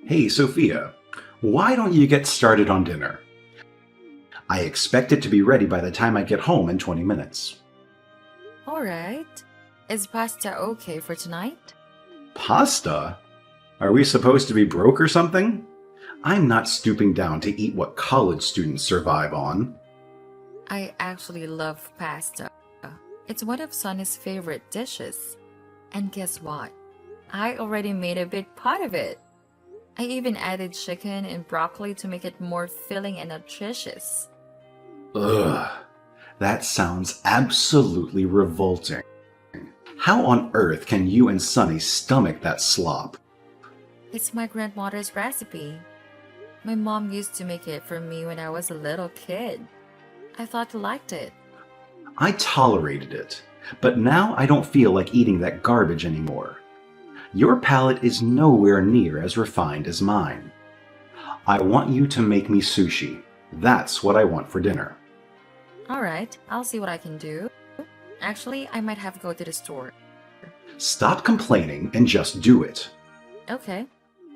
Hey, Sophia, why don't you get started on dinner? I expect it to be ready by the time I get home in 20 minutes. Alright. Is pasta okay for tonight? Pasta? Are we supposed to be broke or something? I'm not stooping down to eat what college students survive on. I actually love pasta. It's one of Sonny's favorite dishes. And guess what? I already made a big pot of it. I even added chicken and broccoli to make it more filling and nutritious. Ugh, that sounds absolutely revolting. How on earth can you and Sonny stomach that slop? It's my grandmother's recipe. My mom used to make it for me when I was a little kid. I thought you liked it. I tolerated it, but now I don't feel like eating that garbage anymore. Your palate is nowhere near as refined as mine. I want you to make me sushi. That's what I want for dinner. Alright, I'll see what I can do. Actually, I might have to go to the store. Stop complaining and just do it. Okay.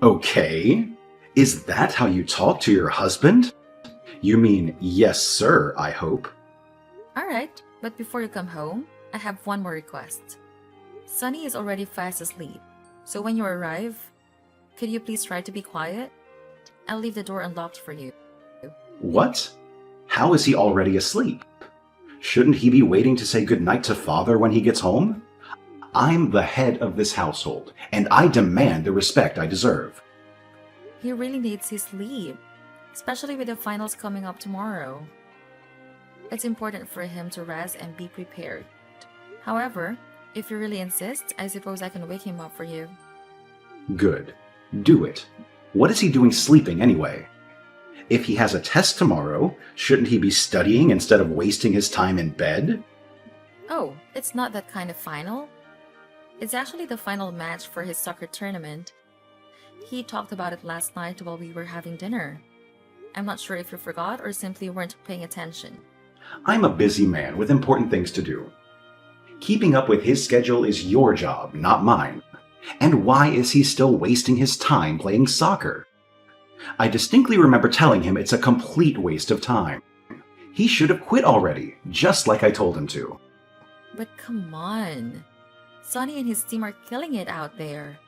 Okay? Is that how you talk to your husband? You mean yes, sir, I hope. Alright, but before you come home, I have one more request. Sunny is already fast asleep, so when you arrive, could you please try to be quiet? I'll leave the door unlocked for you. What? How is he already asleep? Shouldn't he be waiting to say goodnight to father when he gets home? I'm the head of this household, and I demand the respect I deserve. He really needs his sleep, especially with the finals coming up tomorrow. It's important for him to rest and be prepared. However, if you really insist, I suppose I can wake him up for you. Good. Do it. What is he doing sleeping anyway? If he has a test tomorrow, shouldn't he be studying instead of wasting his time in bed? Oh, it's not that kind of final. It's actually the final match for his soccer tournament. He talked about it last night while we were having dinner. I'm not sure if you forgot or simply weren't paying attention. I'm a busy man with important things to do. Keeping up with his schedule is your job, not mine. And why is he still wasting his time playing soccer? I distinctly remember telling him it's a complete waste of time. He should have quit already, just like I told him to. But come on. Sonny and his team are killing it out there.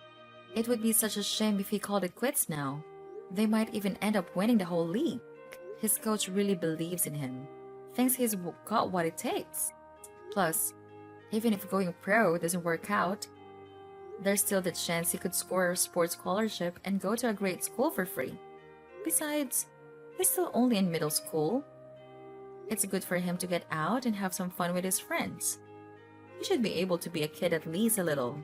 It would be such a shame if he called it quits now. They might even end up winning the whole league. His coach really believes in him. Thinks he's got what it takes. Plus, even if going pro doesn't work out, there's still the chance he could score a sports scholarship and go to a great school for free. Besides, he's still only in middle school. It's good for him to get out and have some fun with his friends. He should be able to be a kid at least a little.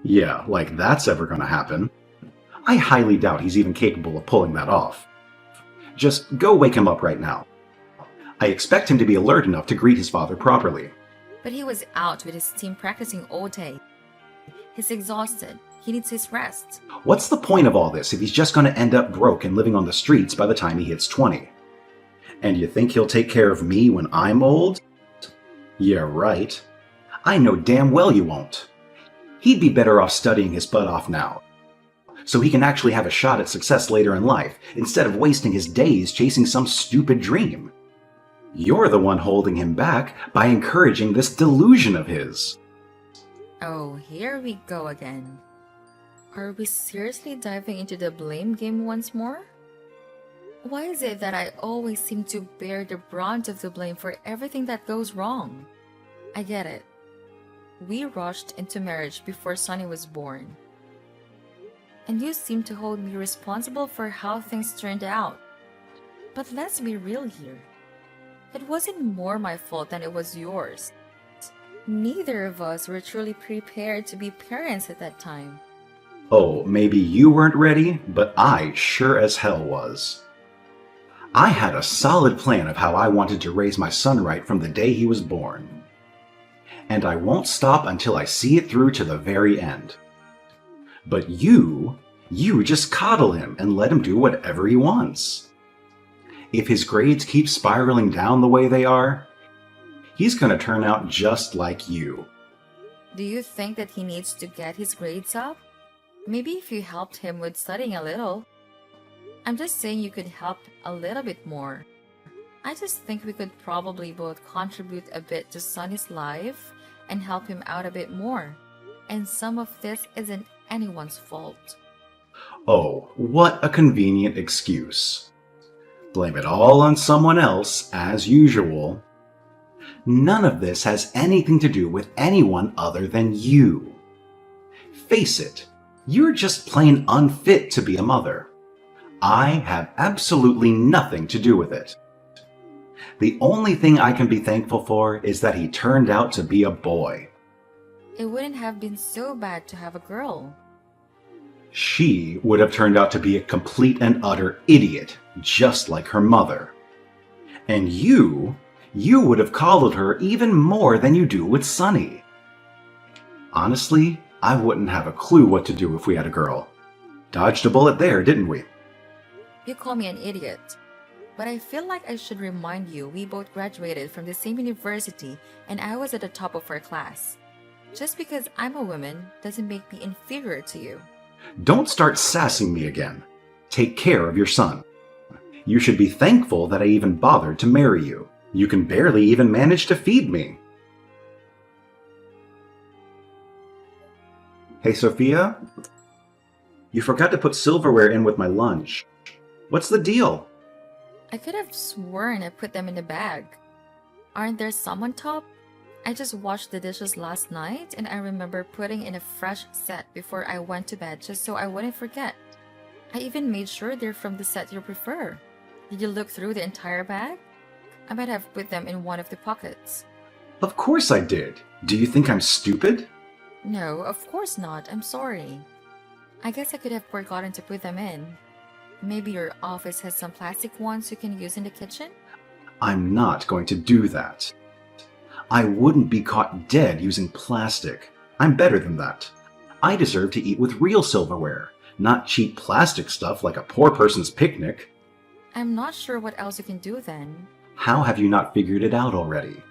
Yeah, like that's ever gonna happen. I highly doubt he's even capable of pulling that off. Just go wake him up right now. I expect him to be alert enough to greet his father properly. But he was out with his team practicing all day. He's exhausted. He needs his rest. What's the point of all this if he's just gonna end up broke and living on the streets by the time he hits 20? And you think he'll take care of me when I'm old? Yeah, right. I know damn well you won't. He'd be better off studying his butt off now, so he can actually have a shot at success later in life, instead of wasting his days chasing some stupid dream. You're the one holding him back by encouraging this delusion of his. Oh, here we go again. Are we seriously diving into the blame game once more? Why is it that I always seem to bear the brunt of the blame for everything that goes wrong? I get it. We rushed into marriage before Sonny was born. And you seem to hold me responsible for how things turned out. But let's be real here. It wasn't more my fault than it was yours. Neither of us were truly prepared to be parents at that time. Oh, maybe you weren't ready, but I sure as hell was. I had a solid plan of how I wanted to raise my son right from the day he was born. And I won't stop until I see it through to the very end. But you just coddle him and let him do whatever he wants. If his grades keep spiraling down the way they are, he's gonna turn out just like you. Do you think that he needs to get his grades up? Maybe if you helped him with studying a little. I'm just saying you could help a little bit more. I just think we could probably both contribute a bit to Sonny's life and help him out a bit more. And some of this isn't anyone's fault. Oh, what a convenient excuse. Blame it all on someone else, as usual. None of this has anything to do with anyone other than you. Face it, you're just plain unfit to be a mother. I have absolutely nothing to do with it. The only thing I can be thankful for is that he turned out to be a boy. It wouldn't have been so bad to have a girl. She would have turned out to be a complete and utter idiot, just like her mother. And you would have coddled her even more than you do with Sonny. Honestly, I wouldn't have a clue what to do if we had a girl. Dodged a bullet there, didn't we? You call me an idiot. But I feel like I should remind you we both graduated from the same university and I was at the top of our class. Just because I'm a woman doesn't make me inferior to you. Don't start sassing me again. Take care of your son. You should be thankful that I even bothered to marry you. You can barely even manage to feed me. Hey, Sophia? You forgot to put silverware in with my lunch. What's the deal? I could have sworn I put them in the bag. Aren't there some on top? I just washed the dishes last night and I remember putting in a fresh set before I went to bed just so I wouldn't forget. I even made sure they're from the set you prefer. Did you look through the entire bag? I might have put them in one of the pockets. Of course I did. Do you think I'm stupid? No, of course not. I'm sorry. I guess I could have forgotten to put them in. Maybe your office has some plastic ones you can use in the kitchen? I'm not going to do that. I wouldn't be caught dead using plastic. I'm better than that. I deserve to eat with real silverware, not cheap plastic stuff like a poor person's picnic. I'm not sure what else you can do then. How have you not figured it out already?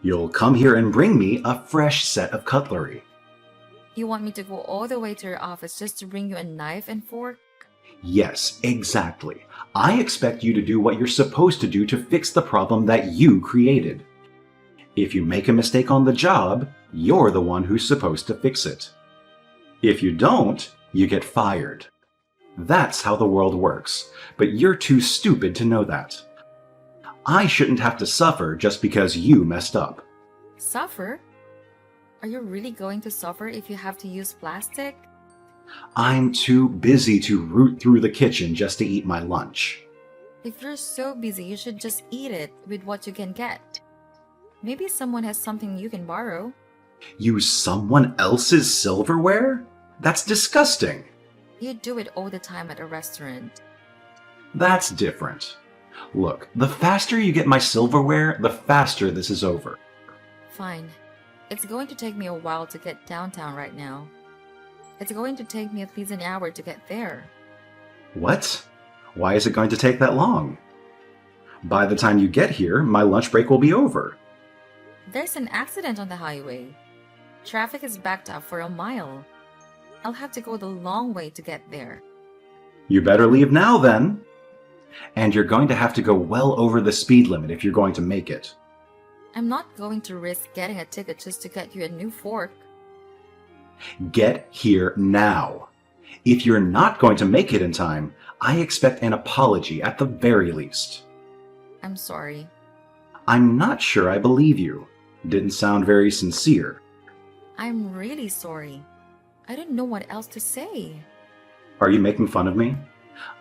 You'll come here and bring me a fresh set of cutlery. You want me to go all the way to your office just to bring you a knife and fork? Yes, exactly. I expect you to do what you're supposed to do to fix the problem that you created. If you make a mistake on the job, you're the one who's supposed to fix it. If you don't, you get fired. That's how the world works, but you're too stupid to know that. I shouldn't have to suffer just because you messed up. Suffer? Are you really going to suffer if you have to use plastic? I'm too busy to root through the kitchen just to eat my lunch. If you're so busy, you should just eat it with what you can get. Maybe someone has something you can borrow. Use someone else's silverware? That's disgusting. You do it all the time at a restaurant. That's different. Look, the faster you get my silverware, the faster this is over. Fine. It's going to take me a while to get downtown right now. It's going to take me at least an hour to get there. What? Why is it going to take that long? By the time you get here, my lunch break will be over. There's an accident on the highway. Traffic is backed up for a mile. I'll have to go the long way to get there. You better leave now then. And you're going to have to go well over the speed limit if you're going to make it. I'm not going to risk getting a ticket just to get you a new fork. Get here now. If you're not going to make it in time, I expect an apology at the very least. I'm sorry. I'm not sure I believe you. Didn't sound very sincere. I'm really sorry. I don't know what else to say. Are you making fun of me?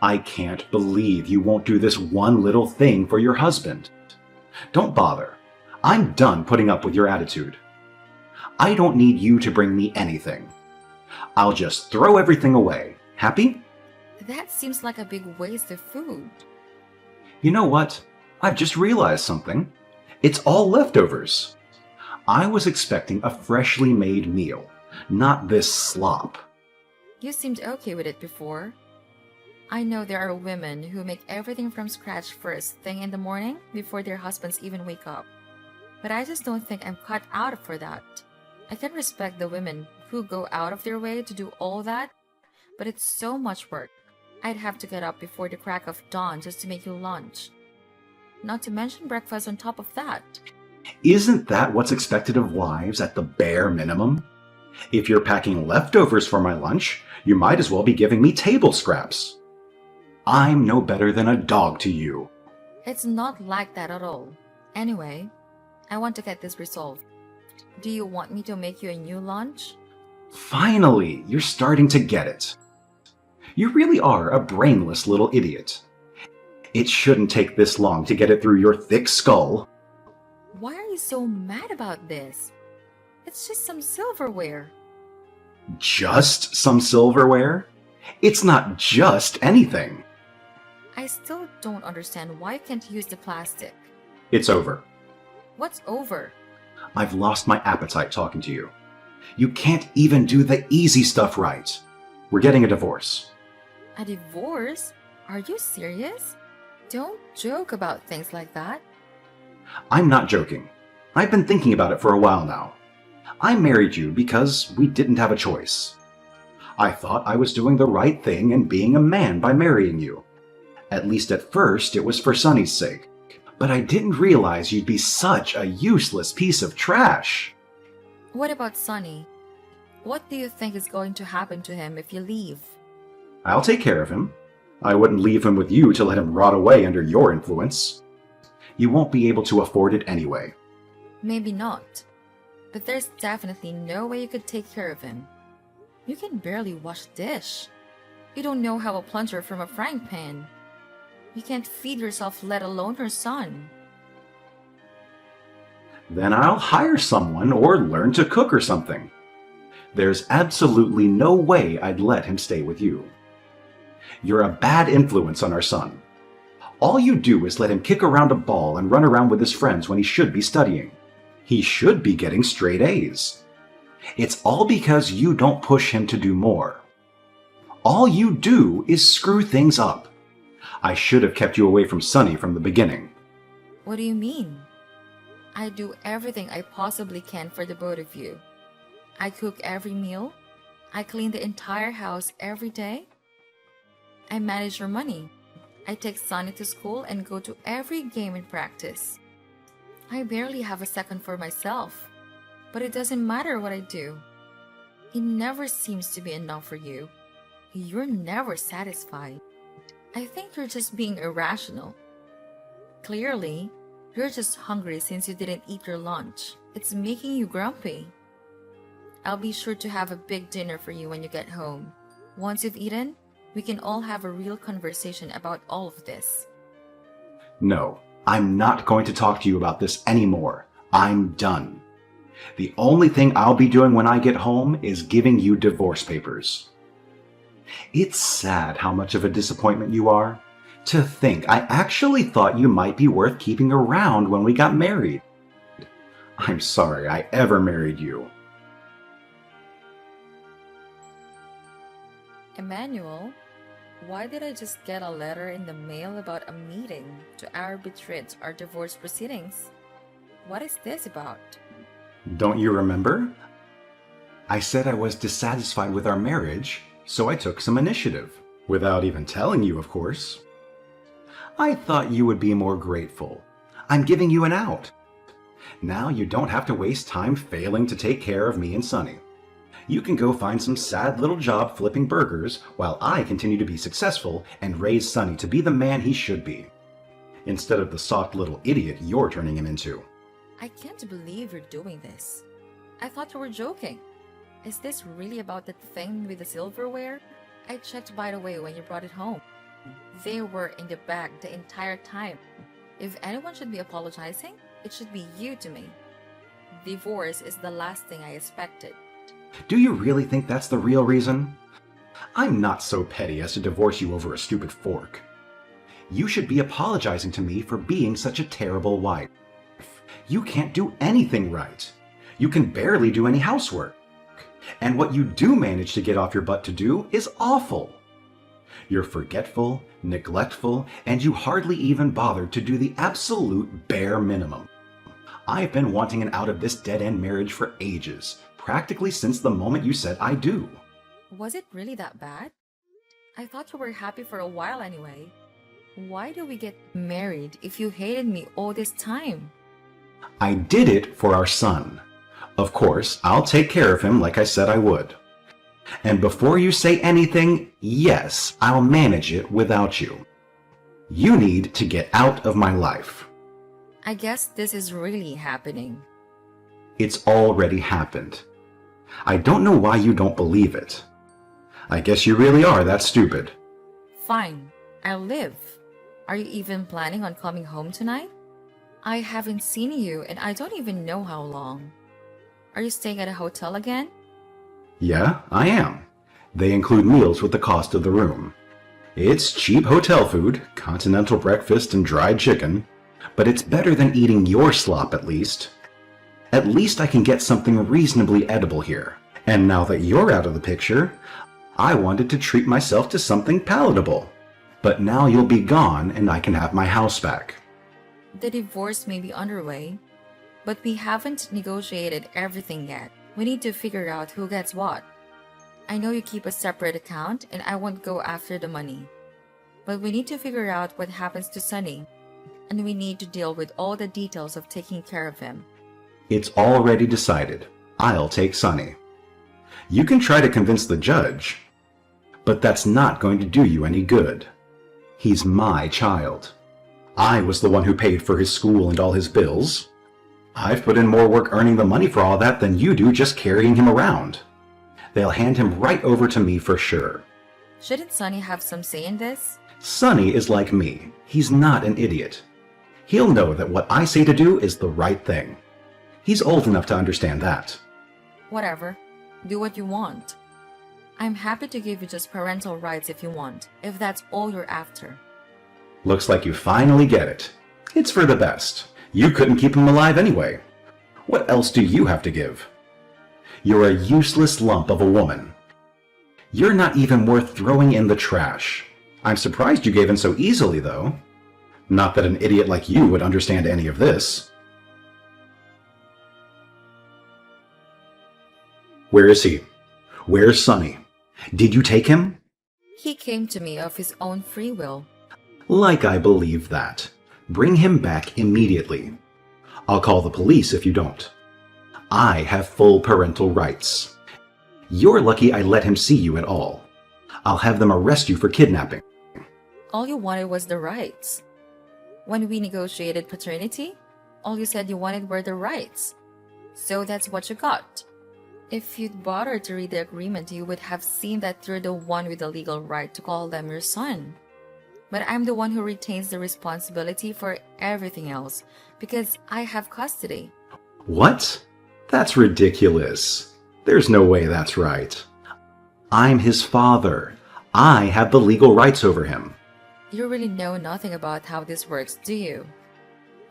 I can't believe you won't do this one little thing for your husband. Don't bother. I'm done putting up with your attitude. I don't need you to bring me anything. I'll just throw everything away. Happy? That seems like a big waste of food. You know what? I've just realized something. It's all leftovers. I was expecting a freshly made meal, not this slop. You seemed okay with it before. I know there are women who make everything from scratch first thing in the morning before their husbands even wake up. But I just don't think I'm cut out for that. I can respect the women who go out of their way to do all that but it's so much work. I'd have to get up before the crack of dawn just to make you lunch. Not to mention breakfast on top of that. Isn't that what's expected of wives at the bare minimum? If you're packing leftovers for my lunch, you might as well be giving me table scraps. I'm no better than a dog to you. It's not like that at all. Anyway, I want to get this resolved. Do you want me to make you a new lunch? Finally, you're starting to get it. You really are a brainless little idiot. It shouldn't take this long to get it through your thick skull. Why are you so mad about this? It's just some silverware. Just some silverware? It's not just anything. I still don't understand why you can't use the plastic. It's over. What's over? I've lost my appetite talking to you. You can't even do the easy stuff right. We're getting a divorce. A divorce? Are you serious? Don't joke about things like that. I'm not joking. I've been thinking about it for a while now. I married you because we didn't have a choice. I thought I was doing the right thing and being a man by marrying you. At least at first it was for Sonny's sake. But I didn't realize you'd be such a useless piece of trash. What about Sonny? What do you think is going to happen to him if you leave? I'll take care of him. I wouldn't leave him with you to let him rot away under your influence. You won't be able to afford it anyway. Maybe not. But there's definitely no way you could take care of him. You can barely wash a dish. You don't know how a plunger from a frying pan. You can't feed yourself, let alone her son. Then I'll hire someone or learn to cook or something. There's absolutely no way I'd let him stay with you. You're a bad influence on our son. All you do is let him kick around a ball and run around with his friends when he should be studying. He should be getting straight A's. It's all because you don't push him to do more. All you do is screw things up. I should have kept you away from Sonny from the beginning. What do you mean? I do everything I possibly can for the both of you. I cook every meal. I clean the entire house every day. I manage your money. I take Sonny to school and go to every game and practice. I barely have a second for myself. But it doesn't matter what I do. It never seems to be enough for you. You're never satisfied. I think you're just being irrational. Clearly, you're just hungry since you didn't eat your lunch. It's making you grumpy. I'll be sure to have a big dinner for you when you get home. Once you've eaten, we can all have a real conversation about all of this. No, I'm not going to talk to you about this anymore. I'm done. The only thing I'll be doing when I get home is giving you divorce papers. It's sad how much of a disappointment you are. To think I actually thought you might be worth keeping around when we got married. I'm sorry I ever married you. Emmanuel, why did I just get a letter in the mail about a meeting to arbitrate our divorce proceedings? What is this about? Don't you remember? I said I was dissatisfied with our marriage, so I took some initiative. Without even telling you, of course. I thought you would be more grateful. I'm giving you an out. Now you don't have to waste time failing to take care of me and Sonny. You can go find some sad little job flipping burgers while I continue to be successful and raise Sonny to be the man he should be, instead of the soft little idiot you're turning him into. I can't believe you're doing this. I thought you were joking. Is this really about that thing with the silverware? I checked by the way when you brought it home. They were in the bag the entire time. If anyone should be apologizing, it should be you to me. Divorce is the last thing I expected. Do you really think that's the real reason? I'm not so petty as to divorce you over a stupid fork. You should be apologizing to me for being such a terrible wife. You can't do anything right. You can barely do any housework. And what you do manage to get off your butt to do is awful. You're forgetful, neglectful, and you hardly even bothered to do the absolute bare minimum. I've been wanting an out of this dead-end marriage for ages, practically since the moment you said I do. Was it really that bad? I thought you were happy for a while anyway. Why do we get married if you hated me all this time? I did it for our son. Of course, I'll take care of him like I said I would. And before you say anything, yes, I'll manage it without you. You need to get out of my life. I guess this is really happening. It's already happened. I don't know why you don't believe it. I guess you really are that stupid. Fine, I'll live. Are you even planning on coming home tonight? I haven't seen you and I don't even know how long. Are you staying at a hotel again? Yeah, I am. They include meals with the cost of the room. It's cheap hotel food, continental breakfast and dried chicken, but it's better than eating your slop at least. At least I can get something reasonably edible here. And now that you're out of the picture, I wanted to treat myself to something palatable. But now you'll be gone and I can have my house back. The divorce may be underway, but we haven't negotiated everything yet. We need to figure out who gets what. I know you keep a separate account and I won't go after the money. But we need to figure out what happens to Sonny, and we need to deal with all the details of taking care of him. It's already decided. I'll take Sonny. You can try to convince the judge, but that's not going to do you any good. He's my child. I was the one who paid for his school and all his bills. I've put in more work earning the money for all that than you do just carrying him around. They'll hand him right over to me for sure. Shouldn't Sonny have some say in this? Sonny is like me. He's not an idiot. He'll know that what I say to do is the right thing. He's old enough to understand that. Whatever. Do what you want. I'm happy to give you just parental rights if you want, if that's all you're after. Looks like you finally get it. It's for the best. You couldn't keep him alive anyway. What else do you have to give? You're a useless lump of a woman. You're not even worth throwing in the trash. I'm surprised you gave in so easily, though. Not that an idiot like you would understand any of this. Where is he? Where's Sonny? Did you take him? He came to me of his own free will. Like I believe that. Bring him back immediately. I'll call the police if you don't. I have full parental rights. You're lucky I let him see you at all. I'll have them arrest you for kidnapping. All you wanted was the rights. When we negotiated paternity, all you said you wanted were the rights. So that's what you got. If you'd bothered to read the agreement, you would have seen that you're the one with the legal right to call them your son. But I'm the one who retains the responsibility for everything else because I have custody. What? That's ridiculous. There's no way that's right. I'm his father. I have the legal rights over him. You really know nothing about how this works, do you?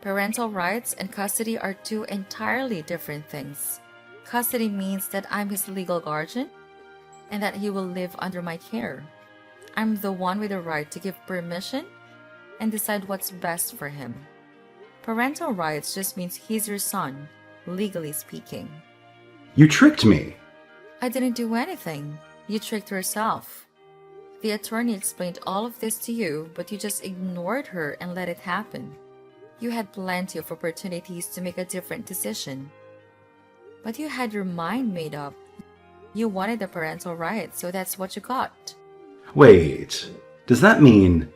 Parental rights and custody are two entirely different things. Custody means that I'm his legal guardian and that he will live under my care. I'm the one with the right to give permission and decide what's best for him. Parental rights just means he's your son, legally speaking. You tricked me. I didn't do anything. You tricked yourself. The attorney explained all of this to you, but you just ignored her and let it happen. You had plenty of opportunities to make a different decision. But you had your mind made up. You wanted the parental rights, so that's what you got. Wait, does that mean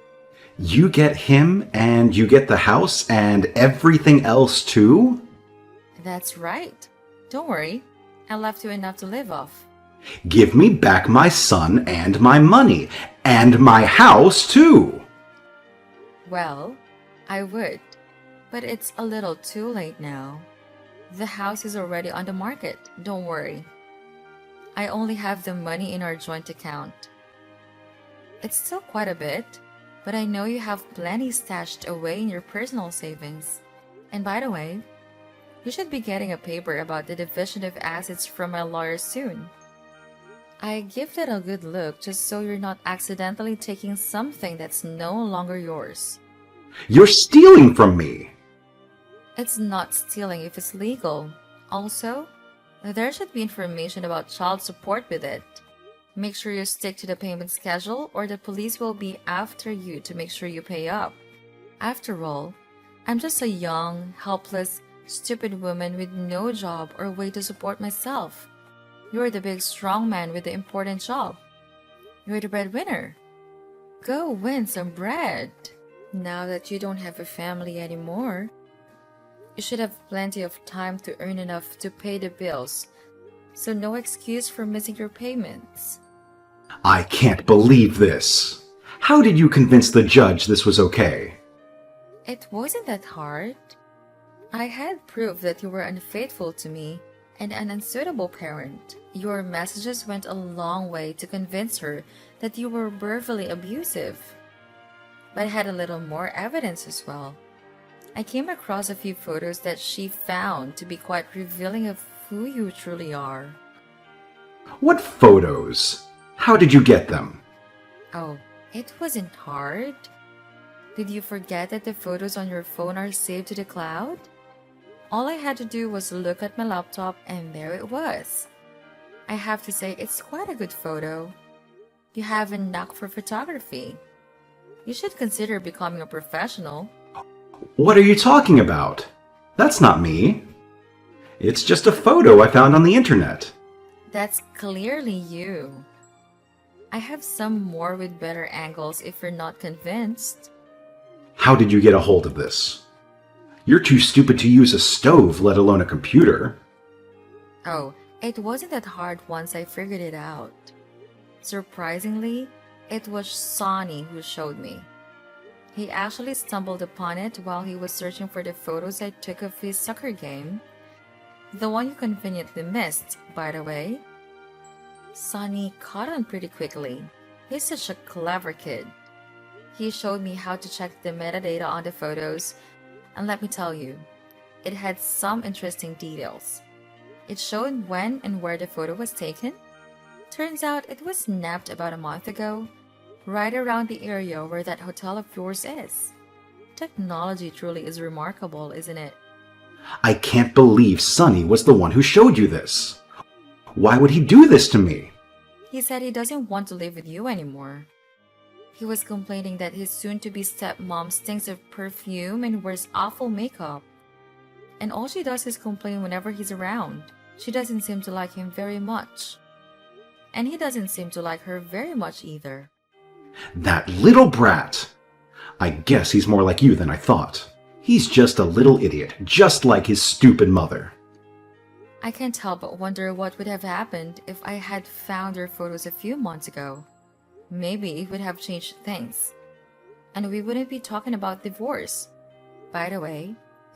you get him and you get the house and everything else too? That's right. Don't worry. I left you enough to live off. Give me back my son and my money and my house too. Well, I would, but it's a little too late now. The house is already on the market, don't worry. I only have the money in our joint account. It's still quite a bit, but I know you have plenty stashed away in your personal savings. And by the way, you should be getting a paper about the division of assets from my lawyer soon. I give that a good look just so you're not accidentally taking something that's no longer yours. You're stealing from me. It's not stealing if it's legal. Also, there should be information about child support with it. Make sure you stick to the payment schedule or the police will be after you to make sure you pay up. After all, I'm just a young, helpless, stupid woman with no job or way to support myself. You're the big strong man with the important job. You're the breadwinner. Go win some bread. Now that you don't have a family anymore, you should have plenty of time to earn enough to pay the bills, so no excuse for missing your payments. I can't believe this. How did you convince the judge this was okay? It wasn't that hard. I had proof that you were unfaithful to me and an unsuitable parent. Your messages went a long way to convince her that you were verbally abusive. But I had a little more evidence as well. I came across a few photos that she found to be quite revealing of who you truly are. What photos? How did you get them? Oh, it wasn't hard. Did you forget that the photos on your phone are saved to the cloud? All I had to do was look at my laptop and there it was. I have to say it's quite a good photo. You have a knack for photography. You should consider becoming a professional. What are you talking about? That's not me. It's just a photo I found on the internet. That's clearly you. I have some more with better angles if you're not convinced. How did you get a hold of this? You're too stupid to use a stove, let alone a computer. Oh, it wasn't that hard once I figured it out. Surprisingly, it was Sonny who showed me. He actually stumbled upon it while he was searching for the photos I took of his soccer game. The one you conveniently missed, by the way. Sonny caught on pretty quickly. He's such a clever kid. He showed me how to check the metadata on the photos, and let me tell you, it had some interesting details. It showed when and where the photo was taken. Turns out it was snapped about a month ago, right around the area where that hotel of yours is. Technology truly is remarkable, isn't it? I can't believe Sonny was the one who showed you this. Why would he do this to me? He said he doesn't want to live with you anymore. He was complaining that his soon-to-be stepmom stinks of perfume and wears awful makeup. And all she does is complain whenever he's around. She doesn't seem to like him very much. And he doesn't seem to like her very much either. That little brat! I guess he's more like you than I thought. He's just a little idiot, just like his stupid mother. I can't help but wonder what would have happened if I had found your photos a few months ago. Maybe it would have changed things. And we wouldn't be talking about divorce. By the way,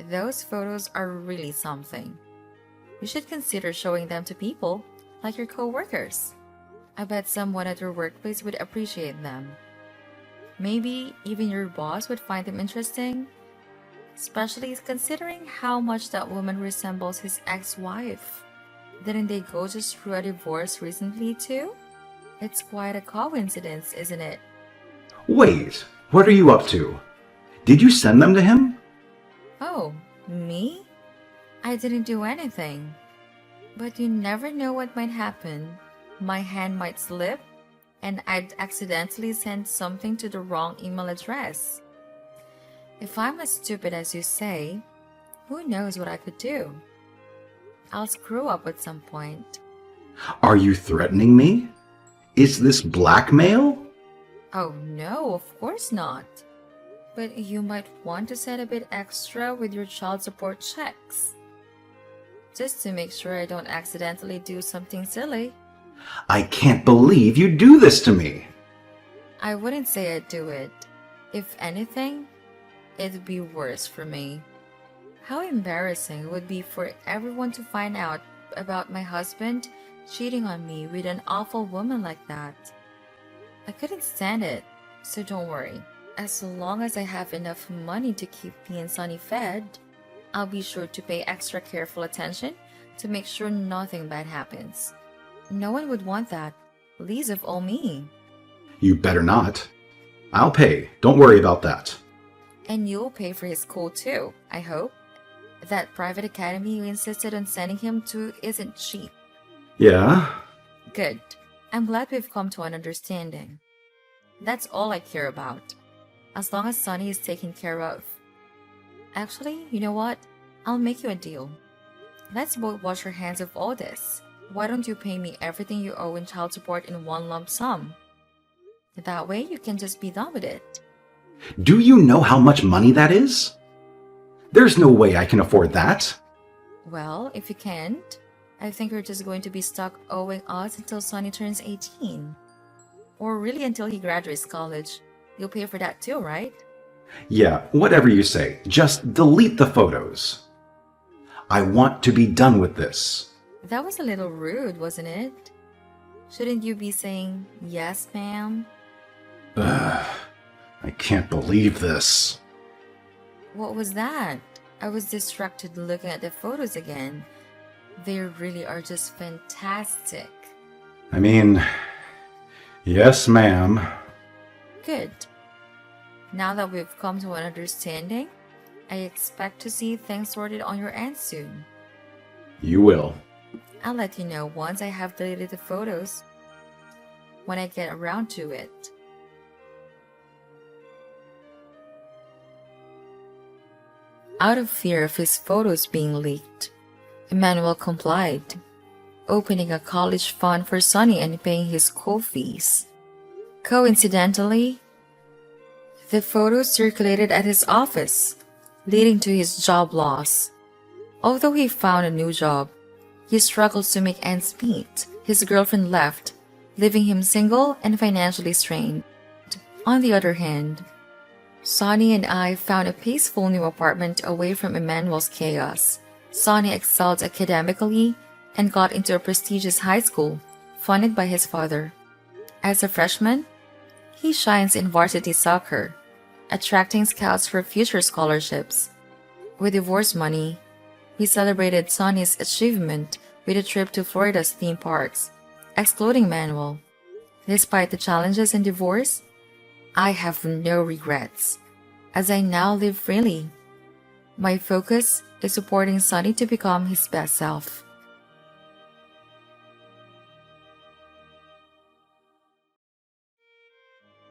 those photos are really something. You should consider showing them to people, like your co-workers. I bet someone at your workplace would appreciate them. Maybe even your boss would find them interesting. Especially considering how much that woman resembles his ex-wife. Didn't they go just through a divorce recently too? It's quite a coincidence, isn't it? Wait, what are you up to? Did you send them to him? Oh, me? I didn't do anything. But you never know what might happen. My hand might slip, and I'd accidentally send something to the wrong email address. If I'm as stupid as you say, who knows what I could do? I'll screw up at some point. Are you threatening me? Is this blackmail? Oh no, of course not. But you might want to set a bit extra with your child support checks. Just to make sure I don't accidentally do something silly. I can't believe you do this to me. I wouldn't say I'd do it. If anything, it'd be worse for me. How embarrassing it would be for everyone to find out about my husband cheating on me with an awful woman like that. I couldn't stand it, so don't worry. As long as I have enough money to keep me and Sonny fed, I'll be sure to pay extra careful attention to make sure nothing bad happens. No one would want that, least of all me. You better not. I'll pay. Don't worry about that. And you'll pay for his school too, I hope. That private academy you insisted on sending him to isn't cheap. Yeah? Good. I'm glad we've come to an understanding. That's all I care about. As long as Sunny is taken care of. Actually, you know what? I'll make you a deal. Let's both wash our hands of all this. Why don't you pay me everything you owe in child support in one lump sum? That way you can just be done with it. Do you know how much money that is? There's no way I can afford that. Well, if you can't, I think you're just going to be stuck owing us until Sonny turns 18. Or really until he graduates college. You'll pay for that too, right? Yeah, whatever you say. Just delete the photos. I want to be done with this. That was a little rude, wasn't it? Shouldn't you be saying, yes, ma'am? Ugh, I can't believe this. What was that? I was distracted looking at the photos again. They really are just fantastic. I mean, yes, ma'am. Good. Now that we've come to an understanding, I expect to see things sorted on your end soon. You will. I'll let you know once I have deleted the photos. When I get around to it. Out of fear of his photos being leaked, Emmanuel complied, opening a college fund for Sonny and paying his school fees. Coincidentally, the photos circulated at his office, leading to his job loss. Although he found a new job, he struggles to make ends meet. His girlfriend left, leaving him single and financially strained. On the other hand, Sonny and I found a peaceful new apartment away from Emmanuel's chaos. Sonny excelled academically and got into a prestigious high school, funded by his father. As a freshman, he shines in varsity soccer, attracting scouts for future scholarships. With divorce money, we celebrated Sonny's achievement with a trip to Florida's theme parks, excluding Manuel. Despite the challenges in divorce, I have no regrets, as I now live freely. My focus is supporting Sonny to become his best self.